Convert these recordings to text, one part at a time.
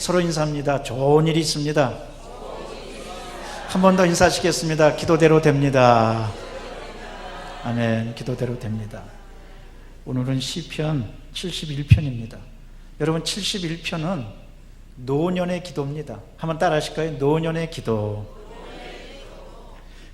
서로 인사합니다. 좋은 일이 있습니다. 한 번 더 인사하시겠습니다. 기도대로 됩니다. 아멘. 기도대로 됩니다. 오늘은 시편 71편입니다. 여러분, 71편은 노년의 기도입니다. 한번 따라 하실까요? 노년의 기도.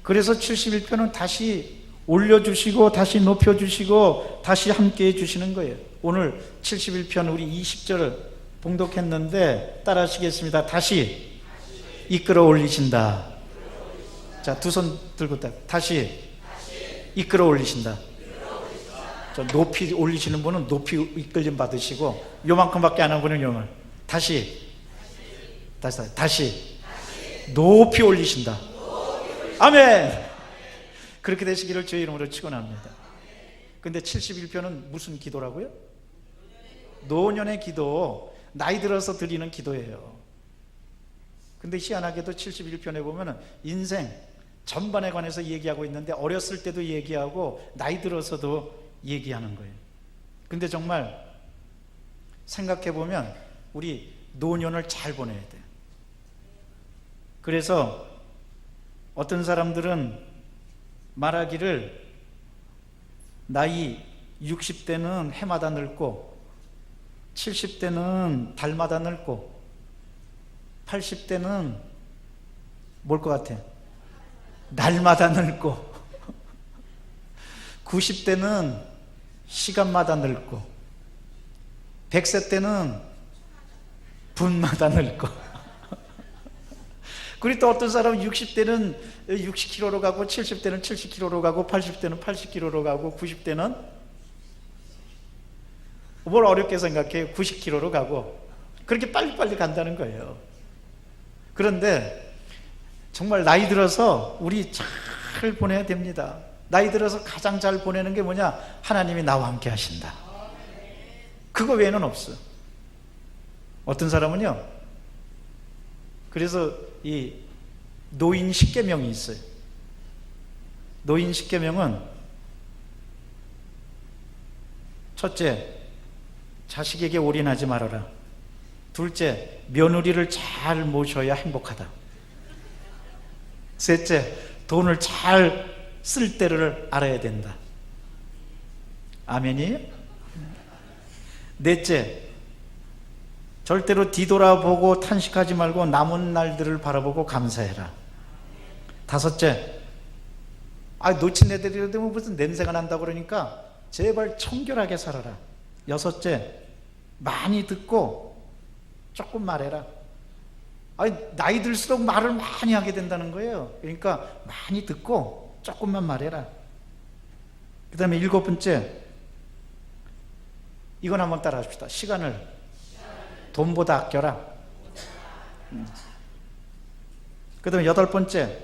그래서 71편은 다시 올려주시고 다시 높여주시고 다시 함께해 주시는 거예요. 오늘 71편 우리 20절을 봉독했는데 따라 하시겠습니다. 다시 이끌어 올리신다. 자, 두 손 들고 다시 이끌어 올리신다. 저 높이 올리시는 분은 높이 이끌림 받으시고, 요만큼밖에 안 한 분은 요만. 다시 높이 올리신다. 아멘. 그렇게 되시기를 주의 이름으로 축원합니다. 근데 71편은 무슨 기도라고요? 노년의 기도, 나이 들어서 드리는 기도예요. 근데 희한하게도 71편에 보면 인생 전반에 관해서 얘기하고 있는데 어렸을 때도 얘기하고 나이 들어서도 얘기하는 거예요. 근데 정말 생각해 보면 우리 노년을 잘 보내야 돼요. 그래서 어떤 사람들은 말하기를 나이 60대는 해마다 늙고 70대는 달마다 늙고 80대는 뭘 것 같아? 날마다 늙고 90대는 시간마다 늙고 100세 때는 분마다 늙고 그리고 또 어떤 사람은 60대는 60kg로 가고 70대는 70kg로 가고 80대는 80kg로 가고 90대는 뭘 어렵게 생각해요? 90kg로 가고 그렇게 빨리빨리 간다는 거예요. 그런데 정말 나이 들어서 우리 잘 보내야 됩니다. 나이 들어서 가장 잘 보내는 게 뭐냐? 하나님이 나와 함께 하신다. 그거 외에는 없어. 어떤 사람은요, 그래서 이 노인 십계명이 있어요. 노인 십계명은 첫째, 자식에게 올인하지 말아라. 둘째, 며느리를 잘 모셔야 행복하다. 셋째, 돈을 잘 쓸 때를 알아야 된다. 아멘이에요? 넷째, 절대로 뒤돌아보고 탄식하지 말고 남은 날들을 바라보고 감사해라. 다섯째, 놓친 애들이라도 무슨 냄새가 난다고 그러니까 제발 청결하게 살아라. 여섯째, 많이 듣고 조금 말해라. 나이 들수록 말을 많이 하게 된다는 거예요. 그러니까 많이 듣고 조금만 말해라. 그 다음에 일곱 번째, 이건 한번 따라 합시다. 시간을 돈보다 아껴라. 그 다음에 여덟 번째,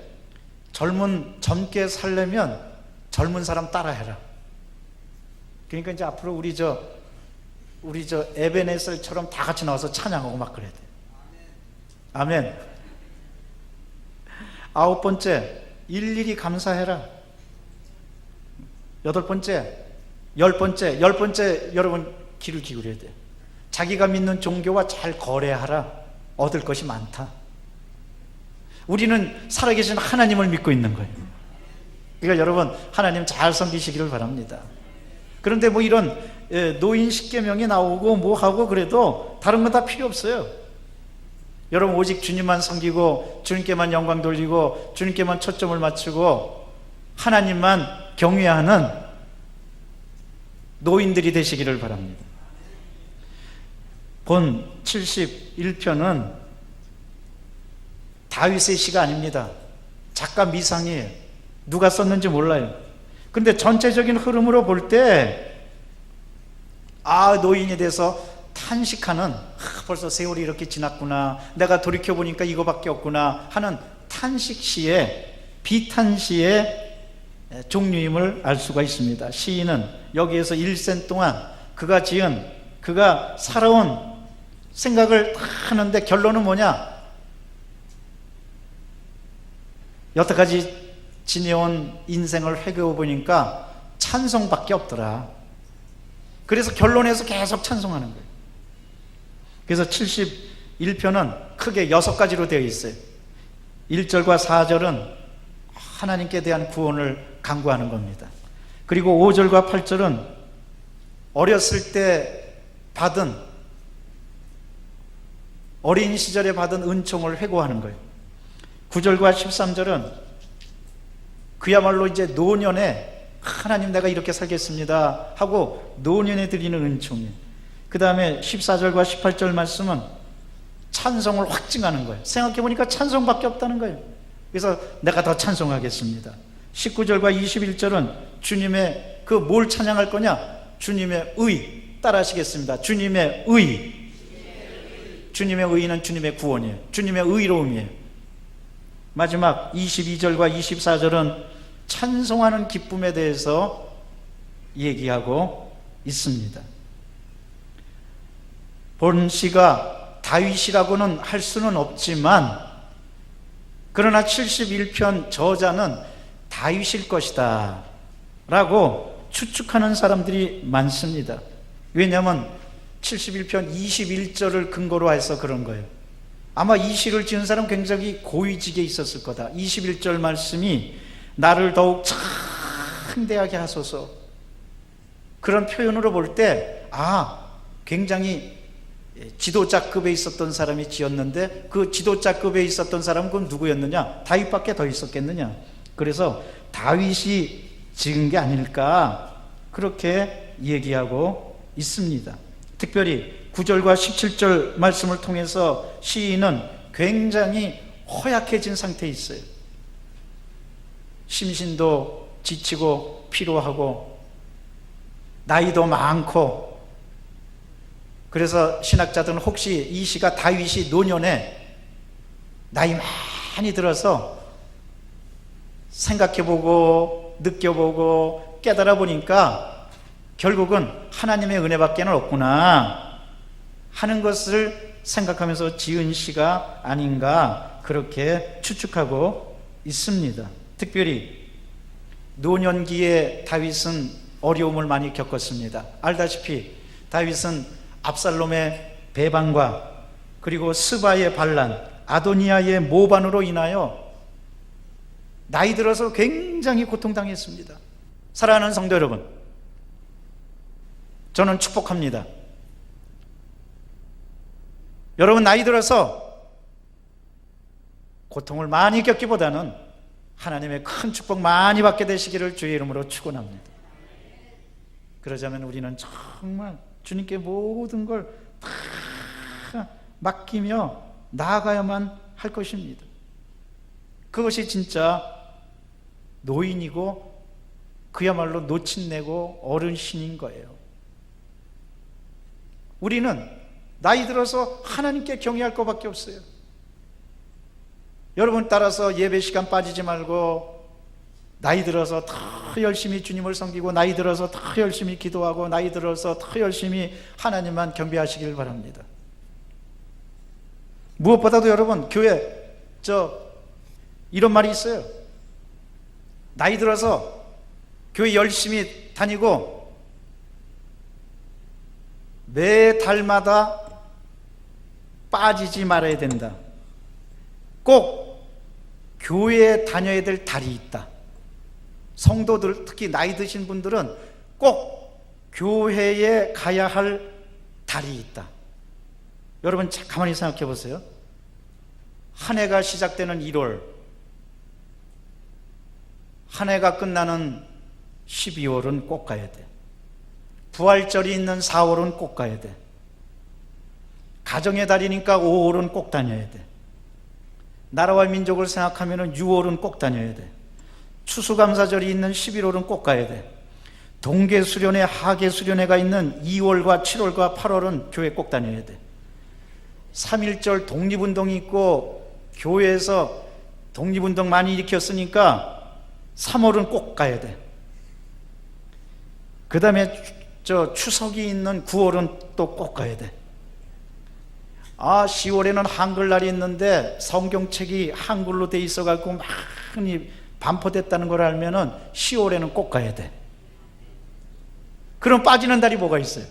젊게 살려면 젊은 사람 따라해라. 그러니까 이제 앞으로 우리 저 에베네셀처럼 다 같이 나와서 찬양하고 막 그래야 돼. 아멘. 아홉 번째, 일일이 감사해라. 여덟 번째, 열 번째, 여러분 귀를 기울여야 돼. 자기가 믿는 종교와 잘 거래하라. 얻을 것이 많다. 우리는 살아계신 하나님을 믿고 있는 거예요. 그러니까 여러분, 하나님 잘 섬기시기를 바랍니다. 그런데 뭐 이런 노인 십계명이 나오고 뭐 하고 그래도 다른 건 다 필요 없어요. 여러분, 오직 주님만 섬기고 주님께만 영광 돌리고 주님께만 초점을 맞추고 하나님만 경외하는 노인들이 되시기를 바랍니다. 본 71편은 다윗의 시가 아닙니다. 작가 미상이에요. 누가 썼는지 몰라요. 근데 전체적인 흐름으로 볼 때 노인이 돼서 탄식하는, 벌써 세월이 이렇게 지났구나, 내가 돌이켜보니까 이거밖에 없구나 하는 탄식시의, 비탄시의 종류임을 알 수가 있습니다. 시인은 여기에서 일생 동안 그가 살아온 생각을 다 하는데 결론은 뭐냐? 여태까지 지내온 인생을 회개해 보니까 찬송밖에 없더라. 그래서 결론에서 계속 찬송하는 거예요. 그래서 21편은 크게 6가지로 되어 있어요. 1절과 4절은 하나님께 대한 구원을 강구하는 겁니다. 그리고 5절과 8절은 어렸을 때 받은, 어린 시절에 받은 은총을 회고하는 거예요. 9절과 13절은 그야말로 이제 노년에 하나님 내가 이렇게 살겠습니다 하고 노년에 드리는 은총이에요. 그 다음에 14절과 18절 말씀은 찬송을 확증하는 거예요. 생각해보니까 찬송밖에 없다는 거예요. 그래서 내가 더 찬송하겠습니다. 19절과 21절은 주님의 그 뭘 찬양할 거냐? 주님의 의 따라하시겠습니다. 주님의 의. 주님의 의는 주님의 구원이에요. 주님의 의로움이에요. 마지막 22절과 24절은 찬송하는 기쁨에 대해서 얘기하고 있습니다. 본 시가 다윗이라고는 할 수는 없지만 그러나 71편 저자는 다윗일 것이다 라고 추측하는 사람들이 많습니다. 왜냐하면 71편 21절을 근거로 해서 그런 거예요. 아마 이 시를 지은 사람 굉장히 고위직에 있었을 거다. 21절 말씀이 나를 더욱 창대하게 하소서, 그런 표현으로 볼 때 굉장히 지도자급에 있었던 사람이 지었는데 그 지도자급에 있었던 사람은 그건 누구였느냐? 다윗밖에 더 있었겠느냐? 그래서 다윗이 지은 게 아닐까 그렇게 얘기하고 있습니다. 특별히 9절과 17절 말씀을 통해서 시인은 굉장히 허약해진 상태에 있어요. 심신도 지치고 피로하고 나이도 많고, 그래서 신학자들은 혹시 이 시가 다윗이 노년에 나이 많이 들어서 생각해보고 느껴보고 깨달아 보니까 결국은 하나님의 은혜밖에는 없구나 하는 것을 생각하면서 지은 시가 아닌가 그렇게 추측하고 있습니다. 특별히 노년기에 다윗은 어려움을 많이 겪었습니다. 알다시피 다윗은 압살롬의 배반과 그리고 스바의 반란, 아도니아의 모반으로 인하여 나이 들어서 굉장히 고통당했습니다. 사랑하는 성도 여러분, 저는 축복합니다. 여러분 나이 들어서 고통을 많이 겪기보다는 하나님의 큰 축복 많이 받게 되시기를 주의 이름으로 축원합니다. 그러자면 우리는 정말 주님께 모든 걸 다 맡기며 나아가야만 할 것입니다. 그것이 진짜 노인이고 그야말로 노친내고 어른신인 거예요. 우리는 나이 들어서 하나님께 경외할 것밖에 없어요. 여러분 따라서 예배 시간 빠지지 말고 나이 들어서 더 열심히 주님을 섬기고 나이 들어서 더 열심히 기도하고 나이 들어서 더 열심히 하나님만 경배하시길 바랍니다. 무엇보다도 여러분 교회 이런 말이 있어요. 나이 들어서 교회 열심히 다니고 매 달마다 빠지지 말아야 된다. 꼭 교회에 다녀야 될 달이 있다. 성도들, 특히 나이 드신 분들은 꼭 교회에 가야 할 달이 있다. 여러분 가만히 생각해 보세요. 한 해가 시작되는 1월, 한 해가 끝나는 12월은 꼭 가야 돼. 부활절이 있는 4월은 꼭 가야 돼. 가정의 달이니까 5월은 꼭 다녀야 돼. 나라와 민족을 생각하면 6월은 꼭 다녀야 돼. 추수감사절이 있는 11월은 꼭 가야 돼. 동계수련회, 하계수련회가 있는 2월과 7월과 8월은 교회 꼭 다녀야 돼. 3.1절 독립운동이 있고 교회에서 독립운동 많이 일으켰으니까 3월은 꼭 가야 돼. 그 다음에 추석이 있는 9월은 또 꼭 가야 돼. 10월에는 한글날이 있는데 성경책이 한글로 돼 있어갖고 많이 반포됐다는 걸 알면은 10월에는 꼭 가야 돼. 그럼 빠지는 달이 뭐가 있어요?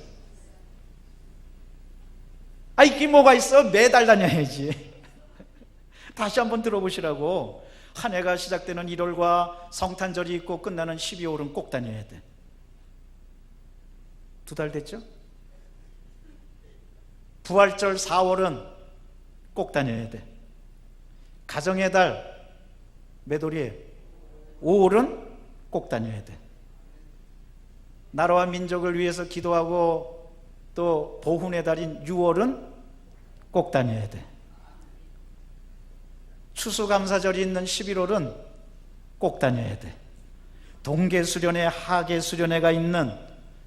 이게 뭐가 있어? 매달 다녀야지. 다시 한번 들어보시라고. 한 해가 시작되는 1월과 성탄절이 있고 끝나는 12월은 꼭 다녀야 돼. 2달 됐죠? 부활절 4월은 꼭 다녀야 돼. 가정의 달 몇 월이에요? 5월은 꼭 다녀야 돼. 나라와 민족을 위해서 기도하고 또 보훈의 달인 6월은 꼭 다녀야 돼. 추수감사절이 있는 11월은 꼭 다녀야 돼. 동계수련회, 하계수련회가 있는,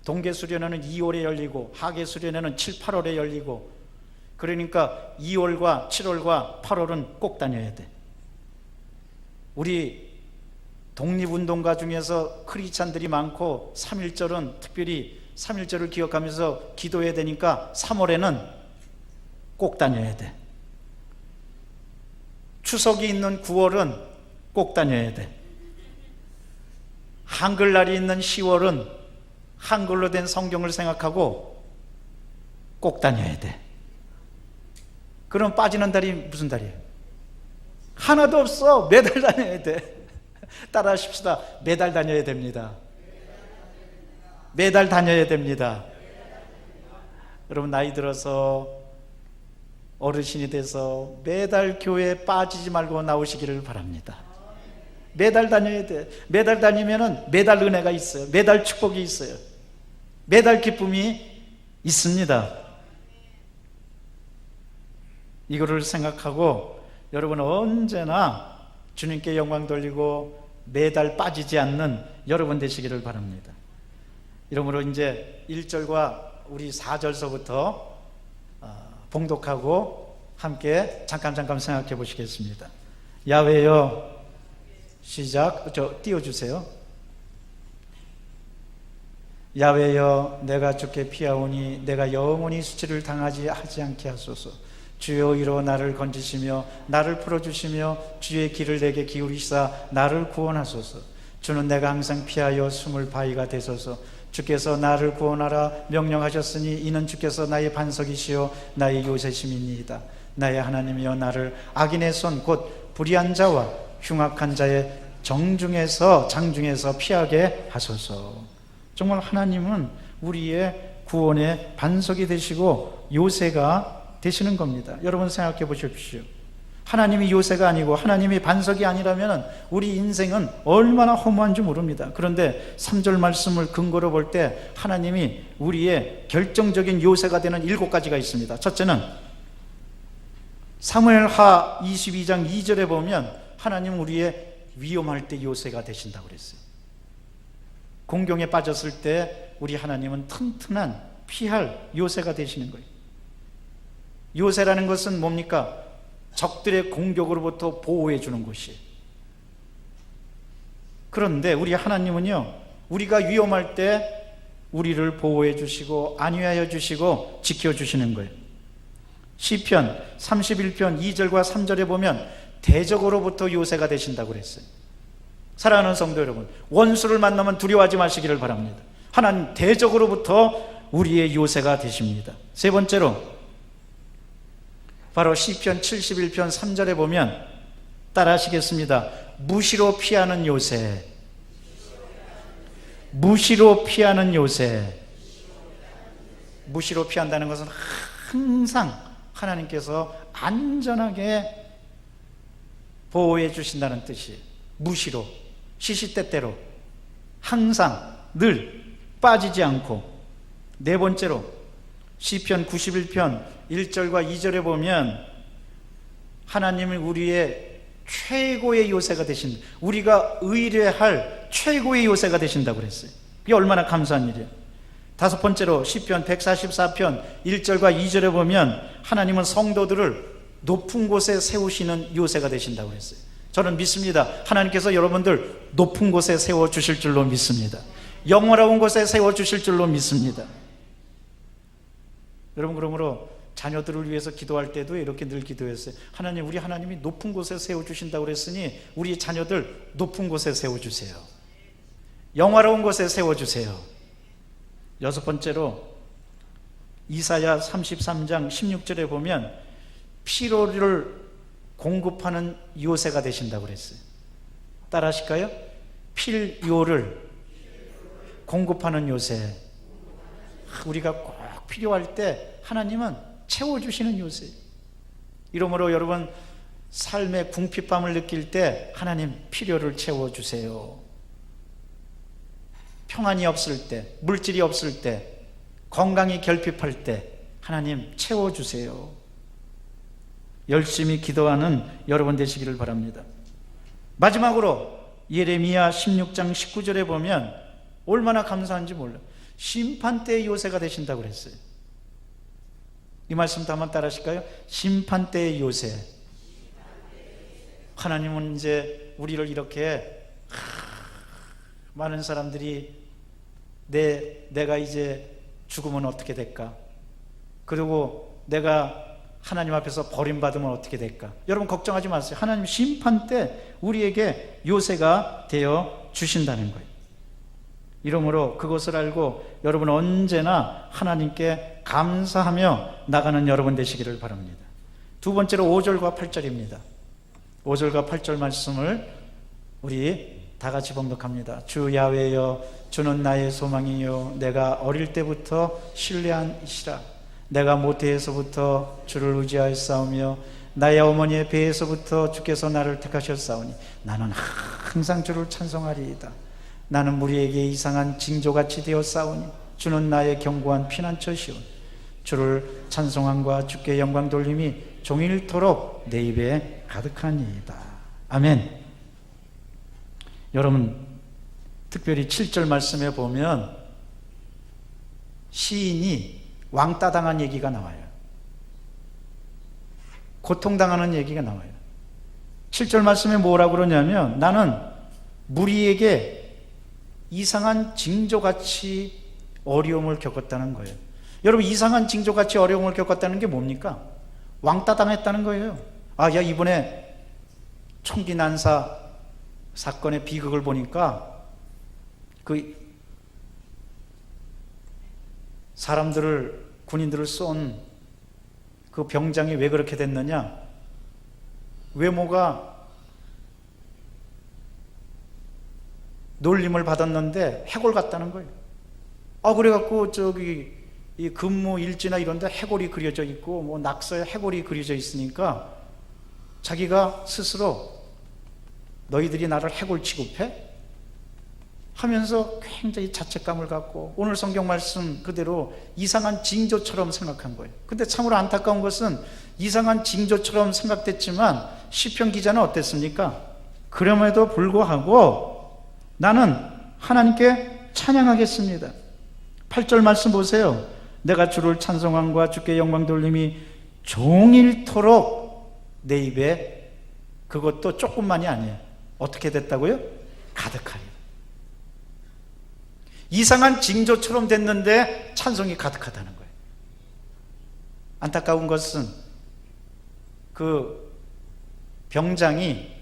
동계수련회는 2월에 열리고 하계수련회는 7, 8월에 열리고, 그러니까 2월과 7월과 8월은 꼭 다녀야 돼. 우리 독립운동가 중에서 크리스찬들이 많고 3.1절은 특별히 3.1절을 기억하면서 기도해야 되니까 3월에는 꼭 다녀야 돼. 추석이 있는 9월은 꼭 다녀야 돼. 한글날이 있는 10월은 한글로 된 성경을 생각하고 꼭 다녀야 돼. 그럼 빠지는 달이 무슨 달이에요? 하나도 없어. 매달 다녀야 돼. 따라 하십시다. 매달 다녀야 됩니다. 매달 다녀야 됩니다. 여러분, 나이 들어서 어르신이 돼서 매달 교회에 빠지지 말고 나오시기를 바랍니다. 매달 다녀야 돼. 매달 다니면은 매달 은혜가 있어요. 매달 축복이 있어요. 매달 기쁨이 있습니다. 이거를 생각하고 여러분 언제나 주님께 영광 돌리고 매달 빠지지 않는 여러분 되시기를 바랍니다. 이러므로 이제 1절과 우리 4절서부터 봉독하고 함께 잠깐 생각해 보시겠습니다. 야훼여, 시작. 띄워주세요. 야훼여, 내가 주께 피하오니 내가 영원히 수치를 당하지 않게 하소서. 주여, 이로 나를 건지시며 나를 풀어주시며 주의 길을 내게 기울이시사 나를 구원하소서. 주는 내가 항상 피하여 숨을 바위가 되소서. 주께서 나를 구원하라 명령하셨으니 이는 주께서 나의 반석이시요 나의 요새심이니이다. 나의 하나님이여, 나를 악인의 손 곧 불의한 자와 흉악한 자의 장중에서 피하게 하소서. 정말 하나님은 우리의 구원의 반석이 되시고 요새가 되시는 겁니다. 여러분 생각해 보십시오. 하나님이 요새가 아니고 하나님이 반석이 아니라면 우리 인생은 얼마나 허무한 줄 모릅니다. 그런데 3절 말씀을 근거로 볼 때 하나님이 우리의 결정적인 요새가 되는 7가지가 있습니다. 첫째는 사무엘하 22장 2절에 보면 하나님은 우리의 위험할 때 요새가 되신다고 그랬어요. 공경에 빠졌을 때 우리 하나님은 튼튼한 피할 요새가 되시는 거예요. 요새라는 것은 뭡니까? 적들의 공격으로부터 보호해 주는 곳이에요. 그런데 우리 하나님은요, 우리가 위험할 때 우리를 보호해 주시고 안위하여 주시고 지켜 주시는 거예요. 시편 31편 2절과 3절에 보면 대적으로부터 요새가 되신다고 그랬어요. 사랑하는 성도 여러분, 원수를 만나면 두려워하지 마시기를 바랍니다. 하나님 대적으로부터 우리의 요새가 되십니다. 세 번째로 바로 시편 71편 3절에 보면 따라 하시겠습니다. 무시로 피하는 요새. 무시로 피하는 요새. 무시로 피한다는 것은 항상 하나님께서 안전하게 보호해 주신다는 뜻이에요. 무시로, 시시때때로, 항상, 늘 빠지지 않고. 네 번째로 시편 91편 1절과 2절에 보면 하나님은 우리의 최고의 요새가 되신, 우리가 의뢰할 최고의 요새가 되신다고 그랬어요. 이게 얼마나 감사한 일이에요. 다섯 번째로 시편 144편 1절과 2절에 보면 하나님은 성도들을 높은 곳에 세우시는 요새가 되신다고 그랬어요. 저는 믿습니다. 하나님께서 여러분들 높은 곳에 세워주실 줄로 믿습니다. 영원한 곳에 세워주실 줄로 믿습니다. 여러분, 그러므로 자녀들을 위해서 기도할 때도 이렇게 늘 기도했어요. 하나님, 우리 하나님이 높은 곳에 세워주신다고 그랬으니 우리 자녀들 높은 곳에 세워주세요. 영화로운 곳에 세워주세요. 여섯 번째로 이사야 33장 16절에 보면 필요를 공급하는 요새가 되신다고 그랬어요. 따라 하실까요? 필요를 공급하는 요새. 우리가 꼭 필요할 때 하나님은 채워주시는 요새. 이러므로 여러분 삶의 궁핍함을 느낄 때 하나님 필요를 채워주세요. 평안이 없을 때, 물질이 없을 때, 건강이 결핍할 때 하나님 채워주세요. 열심히 기도하는 여러분 되시기를 바랍니다. 마지막으로 예레미야 16장 19절에 보면 얼마나 감사한지 몰라요. 심판대의 요새가 되신다고 그랬어요. 이 말씀도 한번 따라 하실까요? 심판대의 요새. 하나님은 이제 우리를 이렇게 많은 사람들이 내가 이제 죽으면 어떻게 될까? 그리고 내가 하나님 앞에서 버림받으면 어떻게 될까? 여러분 걱정하지 마세요. 하나님 심판 때 우리에게 요새가 되어 주신다는 거예요. 이러므로 그것을 알고 여러분 언제나 하나님께 감사하며 나가는 여러분 되시기를 바랍니다. 두 번째로 5절과 8절입니다. 5절과 8절 말씀을 우리 다 같이 봉독합니다. 주 야훼여, 주는 나의 소망이요 내가 어릴 때부터 신뢰한 이시라. 내가 모태에서부터 주를 의지하였사오며 나의 어머니의 배에서부터 주께서 나를 택하셨사오니 나는 항상 주를 찬송하리이다. 나는 무리에게 이상한 징조같이 되었사오니 주는 나의 견고한 피난처시오. 주를 찬송함과 주께 영광 돌림이 종일토록 내 입에 가득하니이다. 아멘. 여러분 특별히 7절 말씀에 보면 시인이 왕따 당한 얘기가 나와요. 고통당하는 얘기가 나와요. 7절 말씀에 뭐라고 그러냐면 나는 무리에게 이상한 징조같이 어려움을 겪었다는 거예요. 여러분 이상한 징조같이 어려움을 겪었다는 게 뭡니까? 왕따 당했다는 거예요. 야 이번에 총기 난사 사건의 비극을 보니까 그 사람들을 군인들을 쏜 그 병장이 왜 그렇게 됐느냐? 외모가 놀림을 받았는데 해골 같다는 거예요. 그래갖고 이 근무 일지나 이런 데 해골이 그려져 있고 뭐 낙서에 해골이 그려져 있으니까 자기가 스스로 너희들이 나를 해골 취급해? 하면서 굉장히 자책감을 갖고 오늘 성경 말씀 그대로 이상한 징조처럼 생각한 거예요. 근데 참으로 안타까운 것은 이상한 징조처럼 생각됐지만 시편 기자는 어땠습니까? 그럼에도 불구하고 나는 하나님께 찬양하겠습니다. 8절 말씀 보세요. 내가 주를 찬송함과 주께 영광 돌림이 종일토록 내 입에, 그것도 조금만이 아니에요. 어떻게 됐다고요? 가득하리. 이상한 징조처럼 됐는데 찬송이 가득하다는 거예요. 안타까운 것은 그 병장이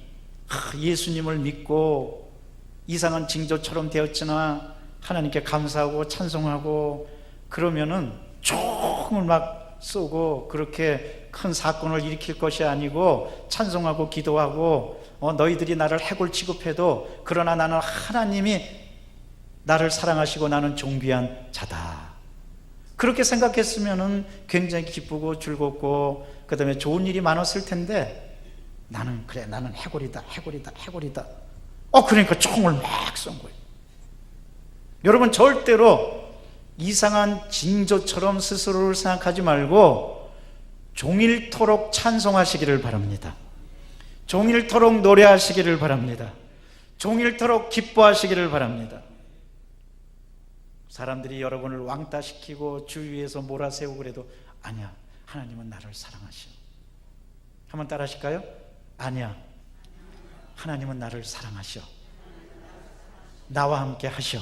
예수님을 믿고 이상한 징조처럼 되었지나 하나님께 감사하고 찬송하고 그러면은 총을 막 쏘고 그렇게 큰 사건을 일으킬 것이 아니고 찬송하고 기도하고 너희들이 나를 해골 취급해도 그러나 나는 하나님이 나를 사랑하시고 나는 존귀한 자다. 그렇게 생각했으면은 굉장히 기쁘고 즐겁고 그 다음에 좋은 일이 많았을 텐데 나는 해골이다. 그러니까 총을 막 쏜 거예요. 여러분 절대로 이상한 징조처럼 스스로를 생각하지 말고 종일토록 찬송하시기를 바랍니다. 종일토록 노래하시기를 바랍니다. 종일토록 기뻐하시기를 바랍니다. 사람들이 여러분을 왕따시키고 주위에서 몰아세우고 그래도 아니야, 하나님은 나를 사랑하셔. 한번 따라 하실까요? 아니야, 하나님은 나를 사랑하셔. 나와 함께 하셔.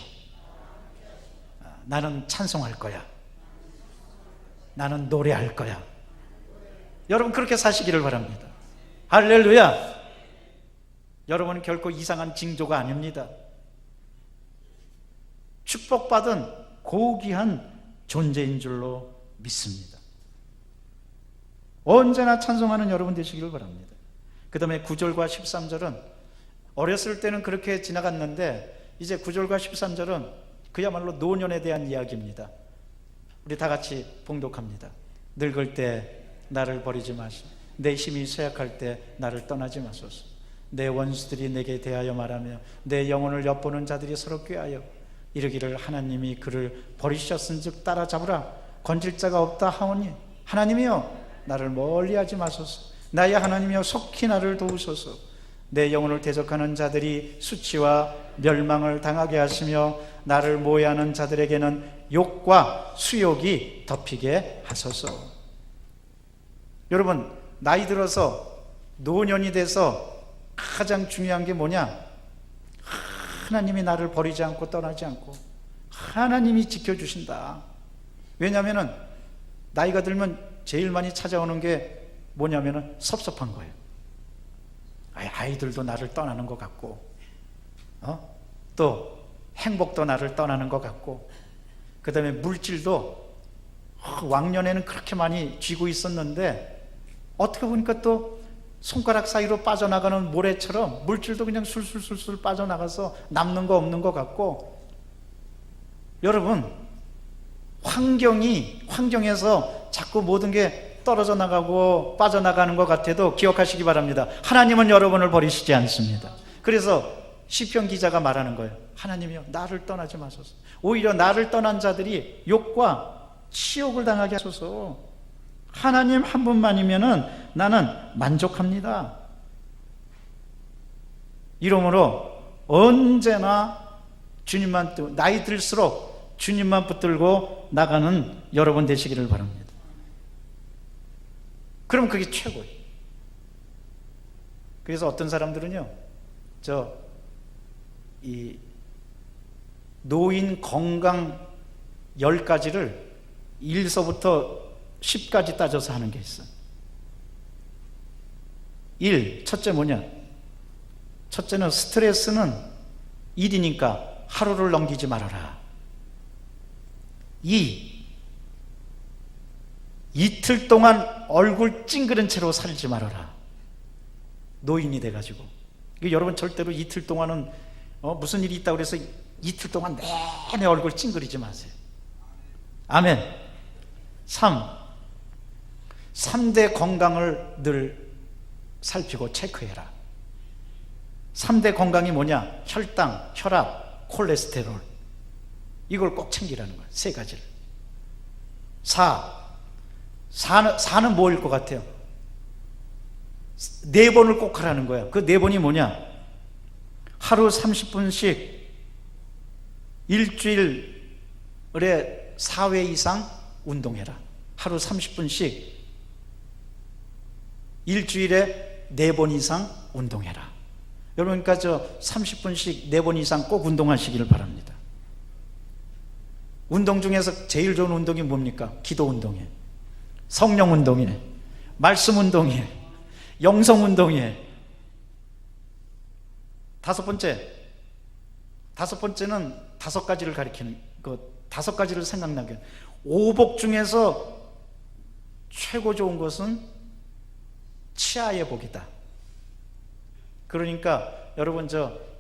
나는 찬송할 거야. 나는 노래할 거야. 여러분 그렇게 사시기를 바랍니다. 할렐루야. 여러분은 결코 이상한 징조가 아닙니다. 축복받은 고귀한 존재인 줄로 믿습니다. 언제나 찬송하는 여러분 되시기를 바랍니다. 그 다음에 9절과 13절은 어렸을 때는 그렇게 지나갔는데 이제 9절과 13절은 그야말로 노년에 대한 이야기입니다. 우리 다 같이 봉독합니다. 늙을 때 나를 버리지 마시고 내 힘이 쇠약할 때 나를 떠나지 마소서. 내 원수들이 내게 대하여 말하며 내 영혼을 엿보는 자들이 서로 꾀하여 이르기를 하나님이 그를 버리셨은즉 따라잡으라. 건질 자가 없다 하오니 하나님이여 나를 멀리하지 마소서. 나의 하나님이여 속히 나를 도우소서. 내 영혼을 대적하는 자들이 수치와 멸망을 당하게 하시며 나를 모해하는 자들에게는 욕과 수욕이 덮이게 하소서. 여러분, 나이 들어서 노년이 돼서 가장 중요한 게 뭐냐? 하나님이 나를 버리지 않고 떠나지 않고 하나님이 지켜주신다. 왜냐하면 나이가 들면 제일 많이 찾아오는 게 뭐냐면 섭섭한 거예요. 아이들도 나를 떠나는 것 같고 또 행복도 나를 떠나는 것 같고 그 다음에 물질도 왕년에는 그렇게 많이 쥐고 있었는데 어떻게 보니까 또 손가락 사이로 빠져나가는 모래처럼 물질도 그냥 술술술술 빠져나가서 남는 거 없는 것 같고, 여러분 환경에서 자꾸 모든 게 떨어져 나가고 빠져나가는 것 같아도 기억하시기 바랍니다. 하나님은 여러분을 버리시지 않습니다. 그래서 시편 기자가 말하는 거예요. 하나님이여 나를 떠나지 마소서. 오히려 나를 떠난 자들이 욕과 치욕을 당하게 하소서. 하나님 한 분만이면은 나는 만족합니다. 이러므로 언제나 주님만, 나이 들수록 주님만 붙들고 나가는 여러분 되시기를 바랍니다. 그럼 그게 최고예요. 그래서 어떤 사람들은요, 이 노인 건강 10가지를 1서부터 10까지 따져서 하는 게 있어요. 1. 첫째 뭐냐? 첫째는 스트레스는 일이니까 하루를 넘기지 말아라. 2. 이틀 동안 얼굴 찡그린 채로 살지 말아라. 노인이 돼가지고. 여러분 절대로 이틀 동안은 무슨 일이 있다고 그래서 이틀 동안 내내 얼굴 찡그리지 마세요. 아멘. 3대 건강을 늘 살피고 체크해라. 3대 건강이 뭐냐? 혈당, 혈압, 콜레스테롤. 이걸 꼭 챙기라는 거예요. 3가지를. 4는 뭐일 것 같아요? 4번을 꼭 하라는 거예요. 그 4번이 뭐냐? 하루 30분씩 일주일에 4회 이상 운동해라. 하루 30분씩 일주일에 4번 이상 운동해라. 여러분, 그러니까 30분씩 4번 이상 꼭 운동하시기를 바랍니다. 운동 중에서 제일 좋은 운동이 뭡니까? 기도 운동이에요. 성령 운동이에요. 말씀 운동이에요. 영성 운동이에요. 5번째는 5가지를 가리키는, 5가지를 생각나게. 오복 중에서 최고 좋은 것은 치아의 복이다. 그러니까 여러분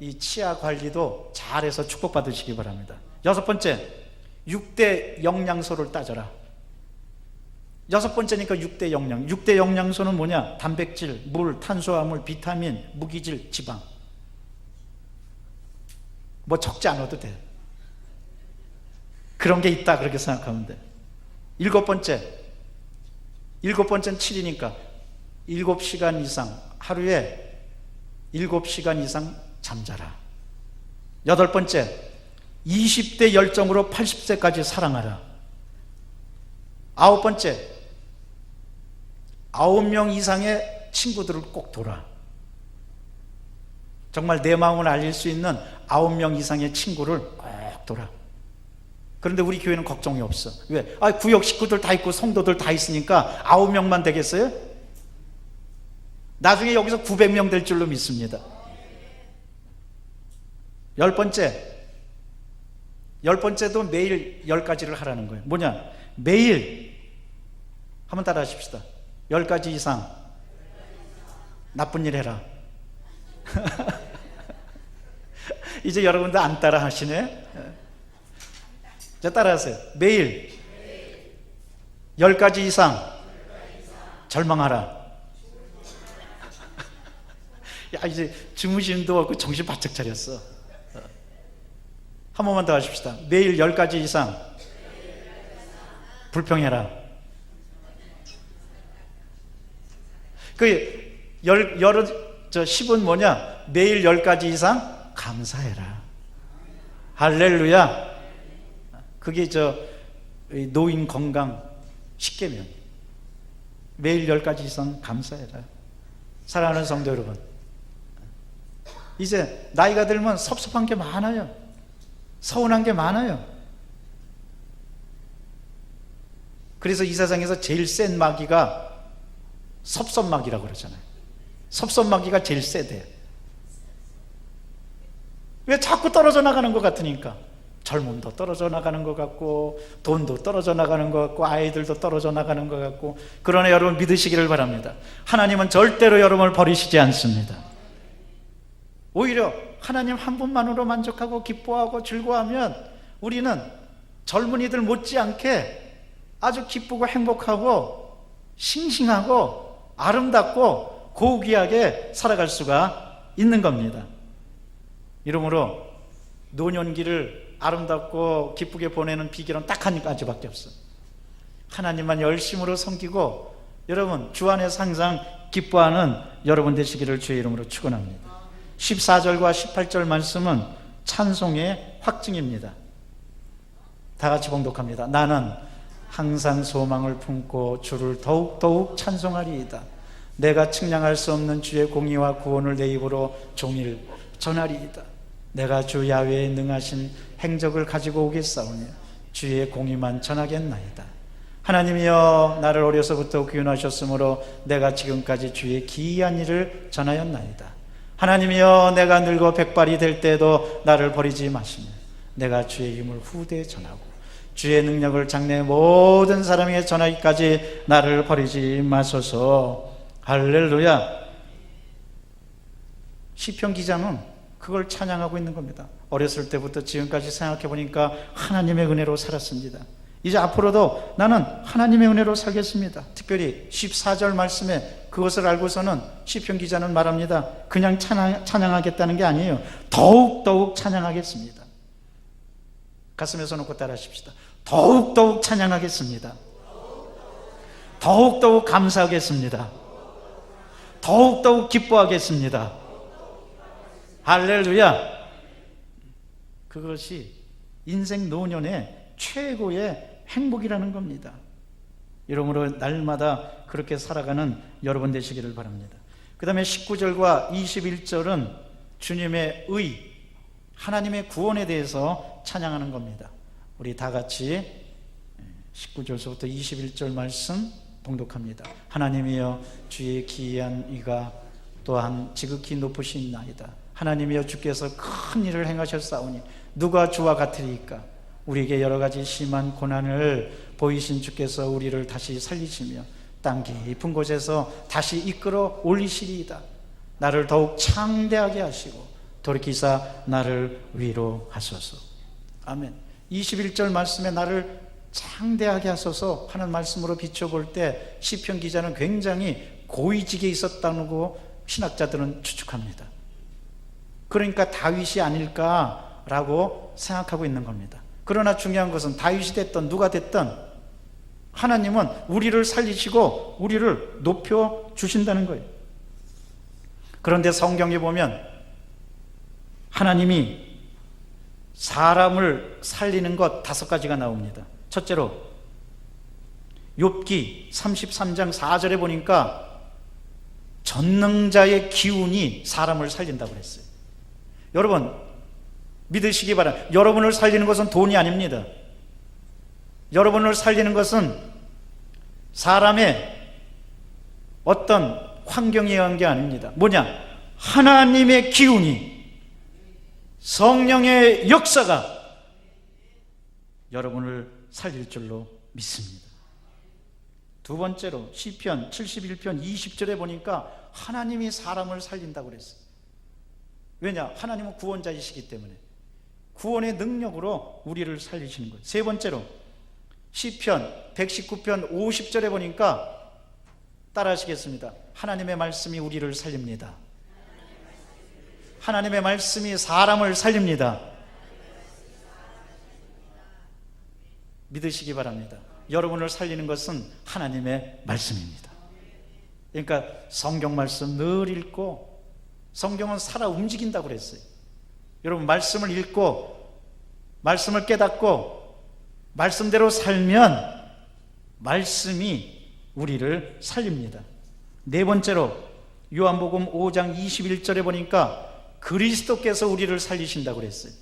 이 치아 관리도 잘해서 축복받으시기 바랍니다. 6번째, 6대 영양소를 따져라. 6번째니까 6대 영양. 6대 영양소는 뭐냐? 단백질, 물, 탄수화물, 비타민, 무기질, 지방. 뭐 적지 않아도 돼. 그런 게 있다, 그렇게 생각하면 돼. 7번째는 7이니까 7시간 이상, 하루에 7시간 이상 잠자라. 8번째, 20대 열정으로 80세까지 사랑하라. 9번째, 9명 이상의 친구들을 꼭 둬라. 정말 내 마음을 알릴 수 있는 9명 이상의 친구를 꼭 둬라. 그런데 우리 교회는 걱정이 없어. 왜? 구역 식구들 다 있고 성도들 다 있으니까 9명만 되겠어요? 나중에 여기서 900명 될 줄로 믿습니다. 10번째도 매일 10가지를 하라는 거예요. 뭐냐? 매일 한번 따라 하십시다. 10가지 이상 나쁜 일 해라. 이제 여러분들 안 따라 하시네. 자, 따라 하세요. 매일 10가지 이상 절망하라. 야, 이제 주무심도 없고 정신 바짝 차렸어. 한 번만 더 하십시다. 매일 10가지 이상 불평해라. 그 10은 뭐냐? 매일 10가지 이상 감사해라. 할렐루야. 그게 노인 건강 10계명. 매일 10가지 이상 감사해라. 사랑하는 성도 여러분, 이제 나이가 들면 섭섭한 게 많아요. 서운한 게 많아요. 그래서 이 세상에서 제일 센 마귀가 섭섭마귀라고 그러잖아요. 섭섭마귀가 제일 세대. 왜 자꾸 떨어져 나가는 것 같으니까. 젊음도 떨어져 나가는 것 같고, 돈도 떨어져 나가는 것 같고, 아이들도 떨어져 나가는 것 같고. 그러나 여러분 믿으시기를 바랍니다. 하나님은 절대로 여러분을 버리시지 않습니다. 오히려 하나님 한 분만으로 만족하고 기뻐하고 즐거워하면 우리는 젊은이들 못지않게 아주 기쁘고 행복하고 싱싱하고 아름답고 고귀하게 살아갈 수가 있는 겁니다. 이러므로 노년기를 아름답고 기쁘게 보내는 비결은 딱 한 가지밖에 없어요. 하나님만 열심으로 섬기고 여러분 주 안에서 항상 기뻐하는 여러분 되시기를 주의 이름으로 축원합니다. 14절과 18절 말씀은 찬송의 확증입니다. 다 같이 봉독합니다. 나는 항상 소망을 품고 주를 더욱더욱 찬송하리이다. 내가 측량할 수 없는 주의 공의와 구원을 내 입으로 종일 전하리이다. 내가 주 야훼의 능하신 행적을 가지고 오겠사오니 주의 공의만 전하겠나이다. 하나님이여 나를 어려서부터 구원하셨으므로 내가 지금까지 주의 기이한 일을 전하였나이다. 하나님이여 내가 늙어 백발이 될 때도 나를 버리지 마시며 내가 주의 힘을 후대에 전하고 주의 능력을 장래 모든 사람에게 전하기까지 나를 버리지 마소서. 할렐루야. 시편 기자는 그걸 찬양하고 있는 겁니다. 어렸을 때부터 지금까지 생각해 보니까 하나님의 은혜로 살았습니다. 이제 앞으로도 나는 하나님의 은혜로 살겠습니다. 특별히 14절 말씀에 그것을 알고서는 시편 기자는 말합니다. 그냥 찬양하겠다는 게 아니에요. 더욱더욱 찬양하겠습니다. 가슴에 손 놓고 따라 하십시다. 더욱더욱 찬양하겠습니다. 더욱더욱 감사하겠습니다. 더욱더욱 기뻐하겠습니다. 할렐루야. 그것이 인생 노년의 최고의 행복이라는 겁니다. 이러므로 날마다 그렇게 살아가는 여러분 되시기를 바랍니다. 그 다음에 19절과 21절은 주님의 의, 하나님의 구원에 대해서 찬양하는 겁니다. 우리 다 같이 19절서부터 21절 말씀 봉독합니다. 하나님이여 주의 기이한 의가 또한 지극히 높으시나이다. 하나님이여 주께서 큰 일을 행하셨사오니 누가 주와 같으리이까. 우리에게 여러 가지 심한 고난을 보이신 주께서 우리를 다시 살리시며 땅 깊은 곳에서 다시 이끌어 올리시리이다. 나를 더욱 창대하게 하시고 돌이키사 나를 위로하소서. 아멘. 21절 말씀에 나를 창대하게 하소서 하는 말씀으로 비춰볼 때 시편 기자는 굉장히 고위직에 있었다고 신학자들은 추측합니다. 그러니까 다윗이 아닐까라고 생각하고 있는 겁니다. 그러나 중요한 것은 다윗이 됐든 누가 됐든 하나님은 우리를 살리시고 우리를 높여주신다는 거예요. 그런데 성경에 보면 하나님이 사람을 살리는 것 5가지가 나옵니다. 첫째로 욥기 33장 4절에 보니까 전능자의 기운이 사람을 살린다고 그랬어요. 여러분 믿으시기 바랍니다. 여러분을 살리는 것은 돈이 아닙니다. 여러분을 살리는 것은 사람의 어떤 환경에 의한 게 아닙니다. 뭐냐? 하나님의 기운이, 성령의 역사가 여러분을 살릴 줄로 믿습니다. 두 번째로 시편 71편 20절에 보니까 하나님이 사람을 살린다고 그랬어요. 왜냐? 하나님은 구원자이시기 때문에 구원의 능력으로 우리를 살리시는 거예요. 세 번째로 시편 119편 50절에 보니까 따라하시겠습니다. 하나님의 말씀이 우리를 살립니다. 하나님의 말씀이 사람을 살립니다. 믿으시기 바랍니다. 여러분을 살리는 것은 하나님의 말씀입니다. 그러니까 성경 말씀 늘 읽고, 성경은 살아 움직인다고 그랬어요. 여러분 말씀을 읽고 말씀을 깨닫고 말씀대로 살면 말씀이 우리를 살립니다. 네 번째로 요한복음 5장 21절에 보니까 그리스도께서 우리를 살리신다고 그랬어요.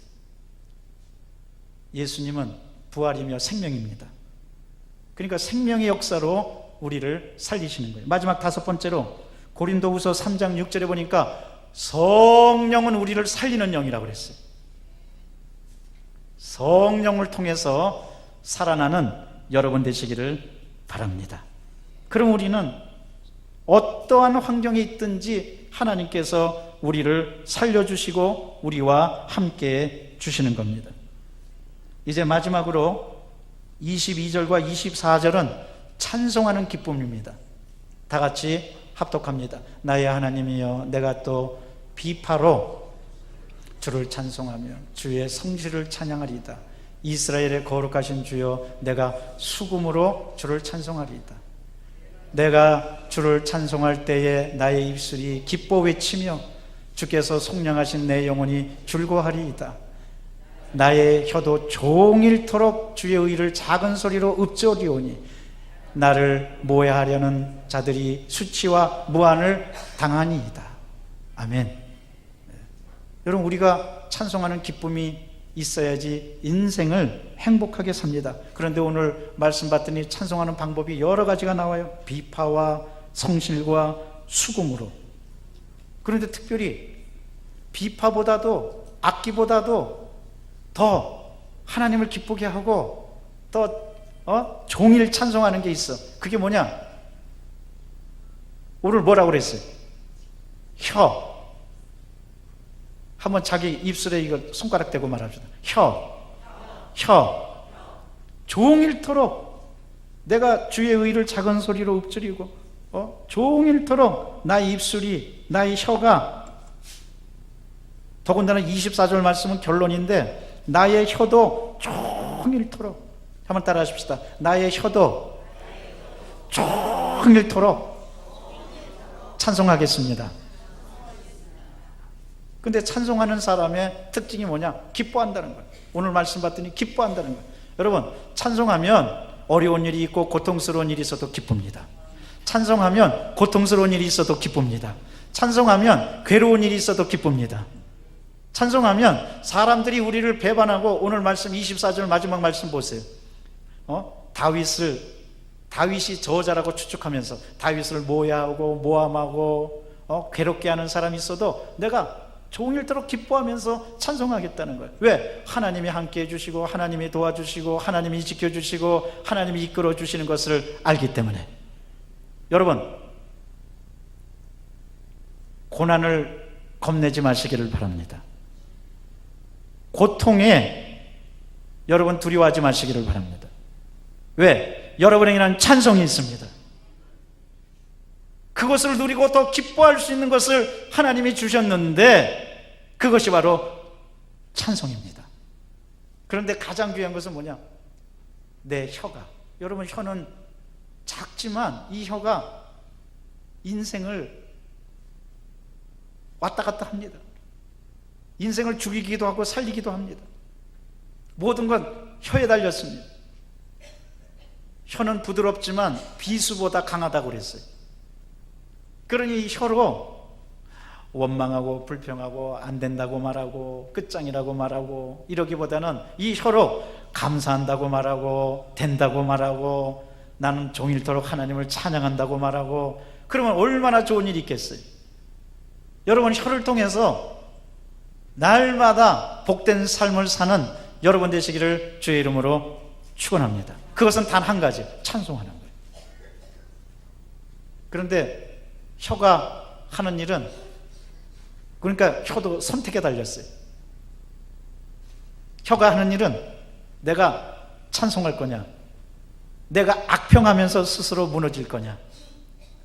예수님은 부활이며 생명입니다. 그러니까 생명의 역사로 우리를 살리시는 거예요. 마지막 다섯 번째로 고린도후서 3장 6절에 보니까 성령은 우리를 살리는 영이라고 그랬어요. 성령을 통해서 살아나는 여러분 되시기를 바랍니다. 그럼 우리는 어떠한 환경에 있든지 하나님께서 우리를 살려주시고 우리와 함께 주시는 겁니다. 이제 마지막으로 22절과 24절은 찬송하는 기쁨입니다. 다 같이 합독합니다. 나의 하나님이여, 내가 또 비파로 주를 찬송하며 주의 성실을 찬양하리이다. 이스라엘의 거룩하신 주여, 내가 수금으로 주를 찬송하리이다. 내가 주를 찬송할 때에 나의 입술이 기뻐 외치며 주께서 속량하신 내 영혼이 즐거워하리이다. 나의 혀도 종일토록 주의 의를 작은 소리로 읊조리오니 나를 모해하려는 자들이 수치와 무한을 당하니이다. 아멘. 여러분, 우리가 찬송하는 기쁨이 있어야지 인생을 행복하게 삽니다. 그런데 오늘 말씀 받더니 찬송하는 방법이 여러 가지가 나와요. 비파와 성실과 수금으로. 그런데 특별히 비파보다도 악기보다도 더 하나님을 기쁘게 하고 더 종일 찬송하는 게 있어. 그게 뭐냐? 오늘 뭐라고 그랬어요? 혀. 한번 자기 입술에 이거 손가락 대고 말합시다. 혀. 종일토록 내가 주의 의를 작은 소리로 읊조리고 종일토록 나의 입술이, 나의 혀가, 더군다나 24절 말씀은 결론인데 나의 혀도 종일토록, 한번 따라 하십시다. 나의 혀도 종일토록 찬송하겠습니다. 근데 찬송하는 사람의 특징이 뭐냐? 기뻐한다는 거예요. 오늘 말씀 받더니 기뻐한다는 거예요. 여러분, 찬송하면 어려운 일이 있고 고통스러운 일이 있어도 기쁩니다. 찬송하면 고통스러운 일이 있어도 기쁩니다. 찬송하면 괴로운 일이 있어도 기쁩니다. 찬송하면 사람들이 우리를 배반하고, 오늘 말씀 24절 마지막 말씀 보세요. 다윗이 저자라고 추측하면서 다윗을 모해하고 모함하고 괴롭게 하는 사람이 있어도 내가 종일토록 기뻐하면서 찬송하겠다는 거예요. 왜? 하나님이 함께 해주시고 하나님이 도와주시고 하나님이 지켜주시고 하나님이 이끌어 주시는 것을 알기 때문에. 여러분, 고난을 겁내지 마시기를 바랍니다. 고통에 여러분 두려워하지 마시기를 바랍니다. 왜? 여러분에게는 찬송이 있습니다. 그것을 누리고 더 기뻐할 수 있는 것을 하나님이 주셨는데 그것이 바로 찬송입니다. 그런데 가장 귀한 것은 뭐냐? 내 혀가. 여러분, 혀는 작지만 이 혀가 인생을 왔다 갔다 합니다. 인생을 죽이기도 하고 살리기도 합니다. 모든 건 혀에 달렸습니다. 혀는 부드럽지만 비수보다 강하다고 그랬어요. 그러니 혀로 원망하고 불평하고 안 된다고 말하고 끝장이라고 말하고 이러기보다는 이 혀로 감사한다고 말하고 된다고 말하고 나는 종일토록 하나님을 찬양한다고 말하고, 그러면 얼마나 좋은 일이 있겠어요. 여러분, 혀를 통해서 날마다 복된 삶을 사는 여러분 되시기를 주의 이름으로 축원합니다. 그것은 단 한 가지, 찬송하는 거예요. 그런데 혀가 하는 일은, 그러니까 혀도 선택에 달렸어요. 혀가 하는 일은 내가 찬송할 거냐, 내가 악평하면서 스스로 무너질 거냐,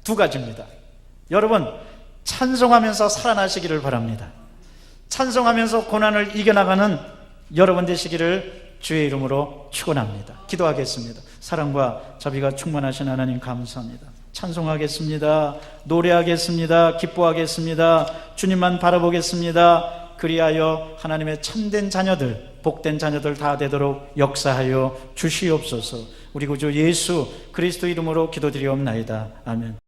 두 가지입니다. 여러분, 찬송하면서 살아나시기를 바랍니다. 찬송하면서 고난을 이겨나가는 여러분 되시기를 주의 이름으로 축원합니다. 기도하겠습니다. 사랑과 자비가 충만하신 하나님 감사합니다. 찬송하겠습니다. 노래하겠습니다. 기뻐하겠습니다. 주님만 바라보겠습니다. 그리하여 하나님의 참된 자녀들, 복된 자녀들 다 되도록 역사하여 주시옵소서. 우리 구주 예수 그리스도 이름으로 기도드리옵나이다. 아멘.